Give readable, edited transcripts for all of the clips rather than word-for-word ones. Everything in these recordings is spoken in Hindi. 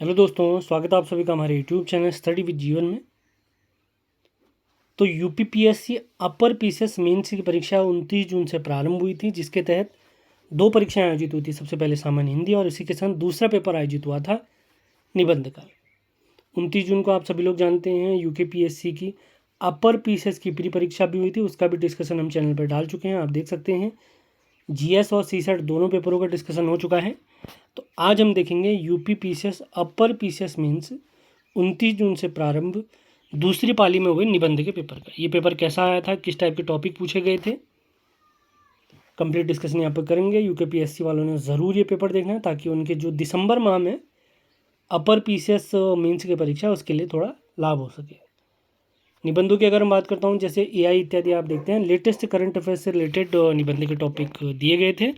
हेलो दोस्तों, स्वागत है आप सभी का हमारे यूट्यूब चैनल स्टडी विद जीवन में। तो यूपीपीएससी अपर पीसीएस मेंस की परीक्षा 29 जून से प्रारंभ हुई थी, जिसके तहत दो परीक्षाएं आयोजित हुई थी। सबसे पहले सामान्य हिंदी और इसी के साथ दूसरा पेपर आयोजित हुआ था निबंध का। 29 जून को आप सभी लोग जानते हैं यूपीपीएससी की अपर पीसीएस की प्री परीक्षा भी हुई थी, उसका भी डिस्कशन हम चैनल पर डाल चुके हैं, आप देख सकते हैं। जीएस और सीसेट दोनों पेपरों का डिस्कशन हो चुका है। तो आज हम देखेंगे UP PCS upper PCS means 29 जून से प्रारंभ दूसरी पाली में हुए निबंध के पेपर का। ये पेपर कैसा आया था, किस टाइप के टॉपिक पूछे गए थे, कंप्लीट डिस्कशन यहाँ पर करेंगे। यूपीपीएससी वालों ने ज़रूर ये पेपर देखना है ताकि उनके जो दिसंबर माह में अपर पीसीएस मीन्स की परीक्षा उसके लिए थोड़ा लाभ हो सके। निबंधों की अगर हम बात करता हूँ, जैसे एआई इत्यादि आप देखते हैं, लेटेस्ट करंट अफेयर्स से रिलेटेड निबंध के टॉपिक दिए गए थे।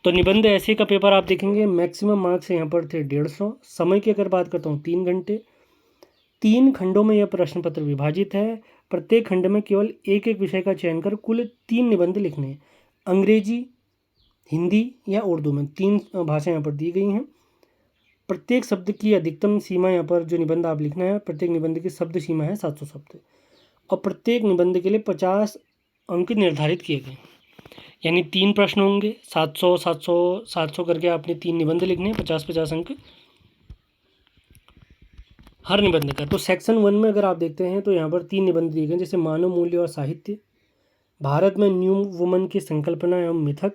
तो निबंध ऐसे का पेपर आप देखेंगे, मैक्सिमम मार्क्स यहाँ पर थे 150। समय की अगर बात करता हूँ 3 घंटे। 3 खंडों में यह प्रश्न पत्र विभाजित है। प्रत्येक खंड में केवल एक एक विषय का चयन कर कुल 3 निबंध लिखने हैं। अंग्रेजी, हिंदी या उर्दू में 3 भाषाएं यहाँ पर दी गई हैं। प्रत्येक शब्द की अधिकतम सीमा यहाँ पर जो निबंध आप लिखना है, प्रत्येक निबंध की शब्द सीमा है 700 शब्द और प्रत्येक निबंध के लिए 50 अंक निर्धारित किए गए। यानी 3 प्रश्न होंगे, 700 700 700 करके आपने 3 निबंध लिखने हैं, 50-50 अंक हर निबंध का। तो सेक्शन 1 में अगर आप देखते हैं तो यहाँ पर 3 निबंध दिए गए, जैसे मानव मूल्य और साहित्य, भारत में न्यू वुमन की संकल्पना एवं मिथक,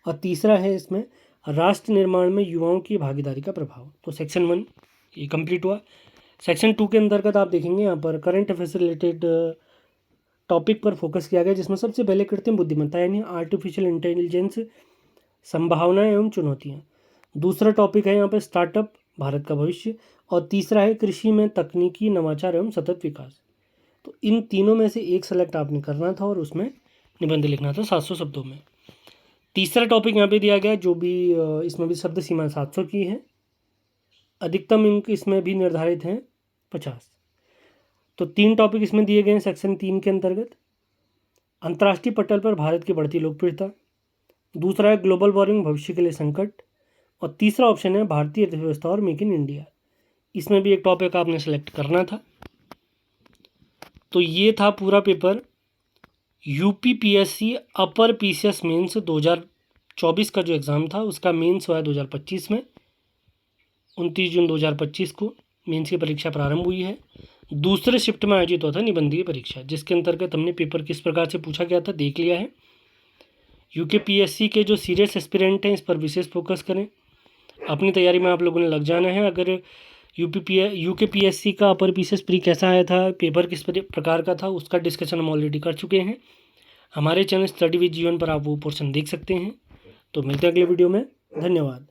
और तीसरा है इसमें राष्ट्र निर्माण में युवाओं की भागीदारी का प्रभाव। तो सेक्शन 1 ये कंप्लीट हुआ। सेक्शन 2 के अंतर्गत आप देखेंगे यहाँ पर करंट अफेयर से रिलेटेड टॉपिक पर फोकस किया गया, जिसमें सबसे पहले कृत्रिम बुद्धिमत्ता यानी आर्टिफिशियल इंटेलिजेंस, संभावनाएं एवं चुनौतियाँ। दूसरा टॉपिक है यहाँ पर स्टार्टअप, भारत का भविष्य, और तीसरा है कृषि में तकनीकी नवाचार एवं सतत विकास। तो इन तीनों में से एक सेलेक्ट आपने करना था और उसमें निबंध लिखना था 700 शब्दों में। तीसरा टॉपिक यहाँ पे दिया गया, जो भी इसमें भी शब्द सीमा 700 की है। अधिकतम अंक इसमें भी निर्धारित हैं 50। तो 3 टॉपिक इसमें दिए गए हैं सेक्शन 3 के अंतर्गत। अंतर्राष्ट्रीय पटल पर भारत की बढ़ती लोकप्रियता, दूसरा है ग्लोबल वार्मिंग भविष्य के लिए संकट, और तीसरा ऑप्शन है भारतीय अर्थव्यवस्था और मेक इन इंडिया। इसमें भी एक टॉपिक आपने सेलेक्ट करना था। तो ये था पूरा paper UPPSC upper PCS mains 2024 का जो एग्ज़ाम था, उसका मेंस हुआ है 2025 में। 29 जून 2025 को मेंस की परीक्षा प्रारंभ हुई है। दूसरे शिफ्ट में आयोजित हुआ था निबंधीय परीक्षा, जिसके अंतर्गत हमने पेपर किस प्रकार से पूछा गया था देख लिया है। यूपीपीएससी के जो सीरियस एस्पिरेंट हैं इस पर विशेष फोकस करें, अपनी तैयारी में आप लोगों ने लग जाना है। अगर यूकेपीएससी का अपर पीसीएस प्री कैसा आया था, पेपर किस प्रकार का था, उसका डिस्कशन हम ऑलरेडी कर चुके हैं। हमारे चैनल स्टडी विद जीवन पर आप वो पोर्शन देख सकते हैं। तो मिलते हैं अगले वीडियो में। धन्यवाद।